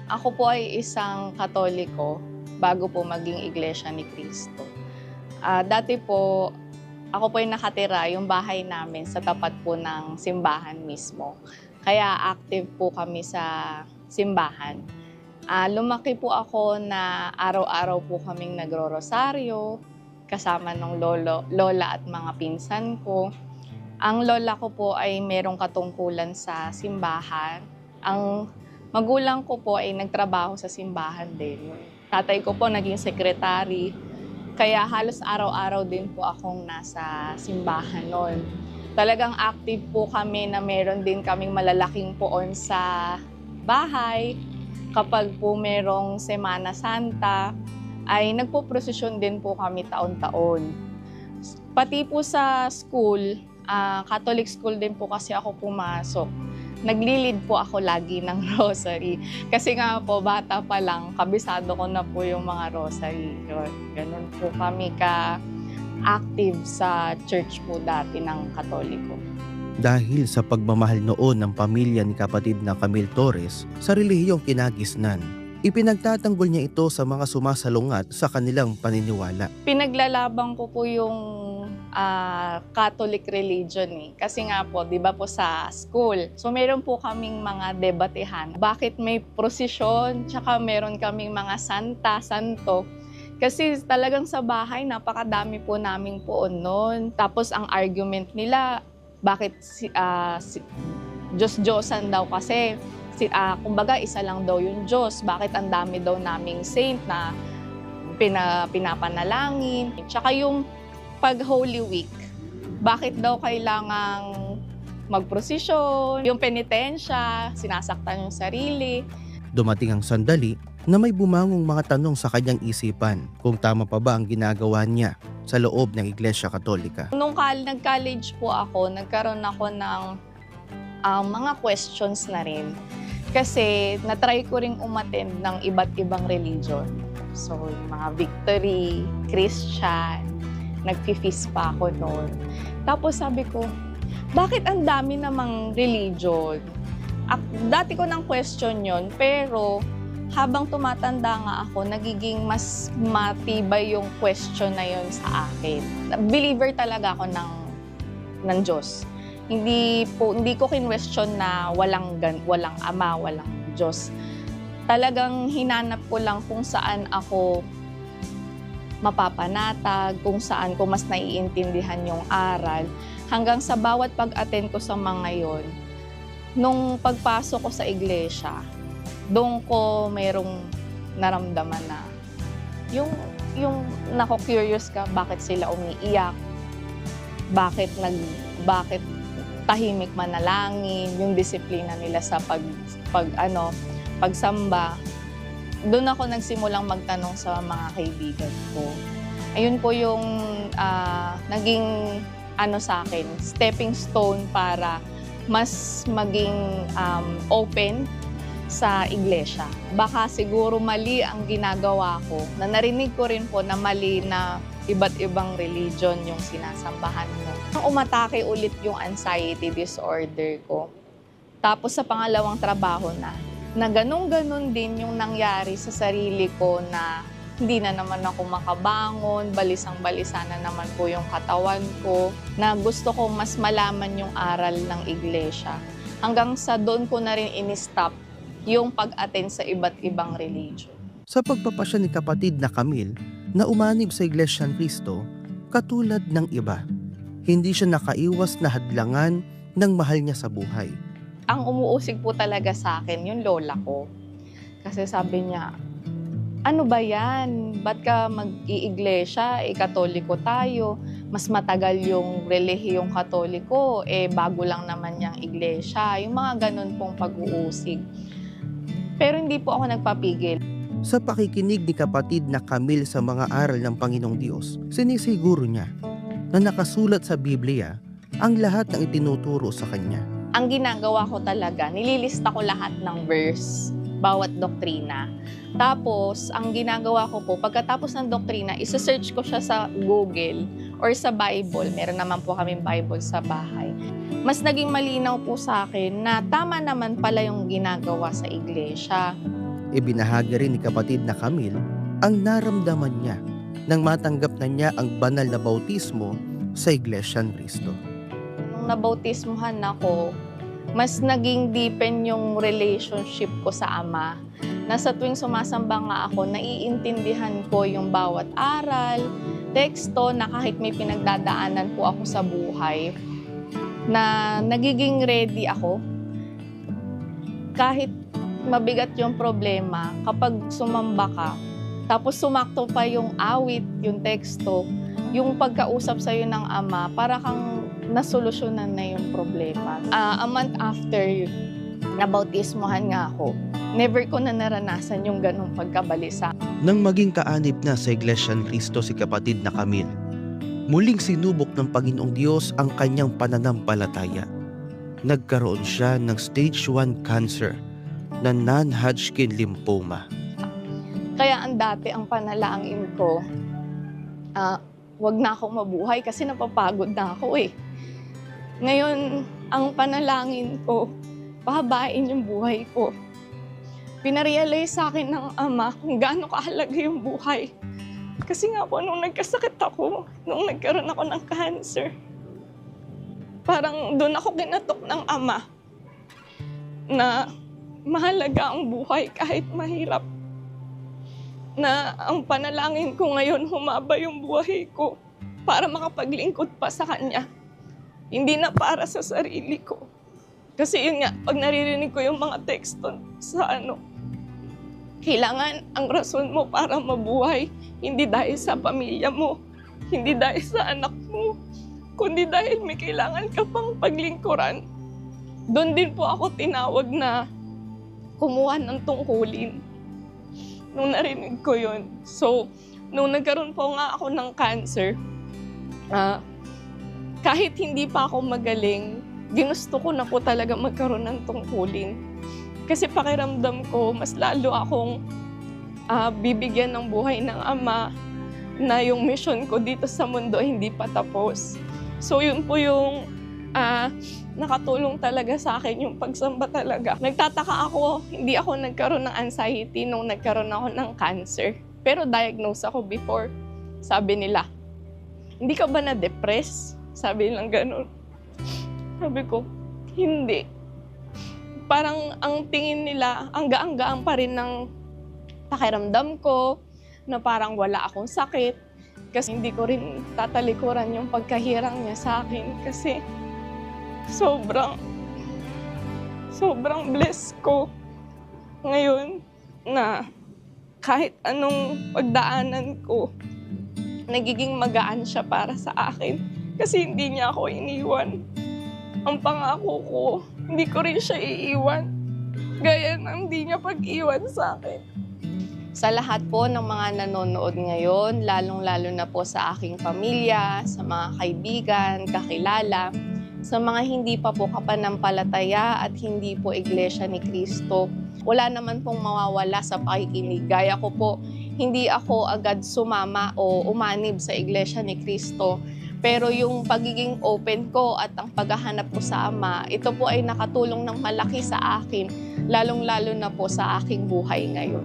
Ako po ay isang Katoliko bago po maging Iglesia ni Cristo. Dati po, ako po ay nakatira yung bahay namin sa tapat po ng simbahan mismo. Kaya active po kami sa simbahan. Lumaki po ako na araw-araw po kaming nagro-rosaryo kasama ng lola at mga pinsan ko. Ang lola ko po ay merong katungkulan sa simbahan. Ang magulang ko po ay nagtrabaho sa simbahan din. Tatay ko po naging sekretary. Kaya halos araw-araw din po akong nasa simbahan noon. Talagang active po kami na meron din kaming malalaking poon sa bahay. Kapag po merong Semana Santa, ay nagpo-prosesyon din po kami taon-taon. Pati po sa school, Catholic school din po kasi ako pumasok. Naglilid po ako lagi ng rosary. Kasi nga po, bata pa lang, kabisado ko na po yung mga rosary. Ganun po kami ka-active sa church po dati ng Katoliko. Dahil sa pagmamahal noon ng pamilya ni kapatid na Camille Torres sa relihiyong kinagisnan, ipinagtatanggol niya ito sa mga sumasalungat sa kanilang paniniwala. Pinaglalaban ko po yung Catholic religion eh. Kasi nga po, di ba po sa school, so meron po kaming mga debatehan. Bakit may prosesyon, tsaka meron kaming mga santa, santo. Kasi talagang sa bahay, napakadami po naming poon noon. Tapos ang argument nila, bakit Diyos-Diyosan daw kasi. Kumbaga, isa lang daw yung Diyos. Bakit ang dami daw naming saint na pinapanalangin. Tsaka yung pag Holy Week, bakit daw kailangang magprosesyon, yung penitensya, sinasaktan yung sarili. Dumating ang sandali na may bumangong mga tanong sa kanyang isipan kung tama pa ba ang ginagawa niya sa loob ng Iglesia Katolika. Nung nag-college po ako, nagkaroon ako ng mga questions na rin. Kasi natry ko ring umattend ng iba't ibang religion. So, yung mga Victory, Christian, nag-feast pa ako noon. Tapos sabi ko, bakit ang dami namang religion? Dati ko nang question yon, pero habang tumatanda nga ako, nagiging mas matibay yung question na yon sa akin. Believer talaga ako ng Diyos. Hindi ko kinwestiyon na walang ama, walang Diyos. Talagang hinanap ko lang kung saan ako mapapanatag, kung saan ko mas naiintindihan yung aral. Hanggang sa bawat pag-attend ko sa mga yon, nung pagpasok ko sa iglesia, doon ko merong naramdaman na yung nako-curious ka, bakit sila umiiyak, bakit tahimik manalangin, yung disiplina nila sa pagsamba. Doon ako nagsimulang magtanong sa mga kaibigan ko. Ayun po yung naging sa akin, stepping stone para mas maging open sa iglesia. Baka siguro mali ang ginagawa ko, na narinig ko rin po na mali na iba't ibang religion yung sinasambahan mo. Umatake ulit yung anxiety disorder ko. Tapos sa pangalawang trabaho na ganun-ganun din yung nangyari sa sarili ko, na hindi na naman ako makabangon, balisang-balisa na naman po yung katawan ko, na gusto ko mas malaman yung aral ng iglesia. Hanggang sa doon ko na rin in-stop yung pag-attend sa iba't ibang religion. Sa pagpapasya ni kapatid na Camille na umanib sa Iglesia ni Cristo, katulad ng iba, hindi siya nakaiwas na hadlangan ng mahal niya sa buhay. Ang umuusig po talaga sa akin yung lola ko. Kasi sabi niya, ano ba yan? Ba't ka mag-iiglesia? Katoliko tayo. Mas matagal yung relihiyong Katoliko. Bago lang naman yung iglesia. Yung mga ganun pong pag-uusig. Pero hindi po ako nagpapigil. Sa pakikinig ni kapatid na Camille sa mga aral ng Panginoong Diyos, sinisiguro niya na nakasulat sa Biblia ang lahat ng itinuturo sa kanya. Ang ginagawa ko talaga, nililista ko lahat ng verse, bawat doktrina. Tapos, ang ginagawa ko po, pagkatapos ng doktrina, isa-search ko siya sa Google or sa Bible. Meron naman po kaming Bible sa bahay. Mas naging malinaw po sa akin na tama naman pala yung ginagawa sa iglesia. Ibinahagi rin ni kapatid na Camille ang naramdaman niya nang matanggap na niya ang banal na bautismo sa Iglesia ni Cristo. Nung nabautismuhan ako, mas naging deepen yung relationship ko sa Ama. Nasa tuwing sumasamba nga ako, naiintindihan ko yung bawat aral, teksto na kahit may pinagdadaanan po ako sa buhay, na nagiging ready ako. Kahit mabigat yung problema, kapag sumamba ka, tapos sumakto pa yung awit, yung teksto, yung pagkausap sa'yo ng Ama, para kang nasolusyonan na yung problema. A month after nabautismohan nga ako, never ko na naranasan yung ganong pagkabalisa. Nang maging kaanib na sa Iglesia ni Cristo si kapatid na Camille, muling sinubok ng Panginoong Diyos ang kanyang pananampalataya. Nagkaroon siya ng stage 1 cancer na non-Hodgkin lymphoma. Kaya ang dati ang panalangin ko, wag na akong mabuhay kasi napapagod na ako eh. Ngayon, ang panalangin ko, pahabain yung buhay ko. Pinarealize sa akin ng Ama kung gaano kahalaga yung buhay. Kasi nga po, nung nagkasakit ako, nung nagkaroon ako ng cancer, parang doon ako kinatok ng Ama na mahalaga ang buhay kahit mahirap. Na ang panalangin ko ngayon, humaba yung buhay ko para makapaglingkod pa sa Kanya. Hindi na para sa sarili ko. Kasi yun nga, pag naririnig ko yung mga teksto sa kailangan ang rason mo para mabuhay, hindi dahil sa pamilya mo, hindi dahil sa anak mo, kundi dahil may kailangan ka pang paglingkuran. Doon din po ako tinawag na kumuha ng tungkulin. Nung narinig ko yun. So, nung nagkaroon po nga ako ng cancer, kahit hindi pa ako magaling, ginusto ko na po talaga magkaroon ng tungkulin. Kasi pakiramdam ko, mas lalo akong bibigyan ng buhay ng Ama na yung mission ko dito sa mundo hindi pa tapos. So, yun po yung nakatulong talaga sa akin yung pagsamba talaga. Nagtataka ako, hindi ako nagkaroon ng anxiety nung nagkaroon ako ng cancer. Pero diagnose ako before. Sabi nila, hindi ka ba na-depress? Sabi nilang ganun. Sabi ko, hindi. Parang ang tingin nila, ang gaang-gaang pa rin ng pakiramdam ko, na parang wala akong sakit. Kasi hindi ko rin tatalikuran yung pagkahirang niya sa akin. Kasi sobrang blessed ko ngayon na kahit anong pagdaanan ko, nagiging magaan siya para sa akin. Kasi hindi niya ako iniwan. Ang pangako ko, hindi ko rin siya iiwan. Gaya ng hindi niya pag-iwan sa akin. Sa lahat po ng mga nanonood ngayon, lalong-lalo na po sa aking pamilya, sa mga kaibigan, kakilala, sa mga hindi pa po kapanampalataya at hindi po Iglesia ni Cristo, wala naman pong mawawala sa pakikinig. Gaya ko po, hindi ako agad sumama o umanib sa Iglesia ni Cristo. Pero yung pagiging open ko at ang paghahanap ko sa Ama, ito po ay nakatulong ng malaki sa akin, lalong-lalo na po sa aking buhay ngayon.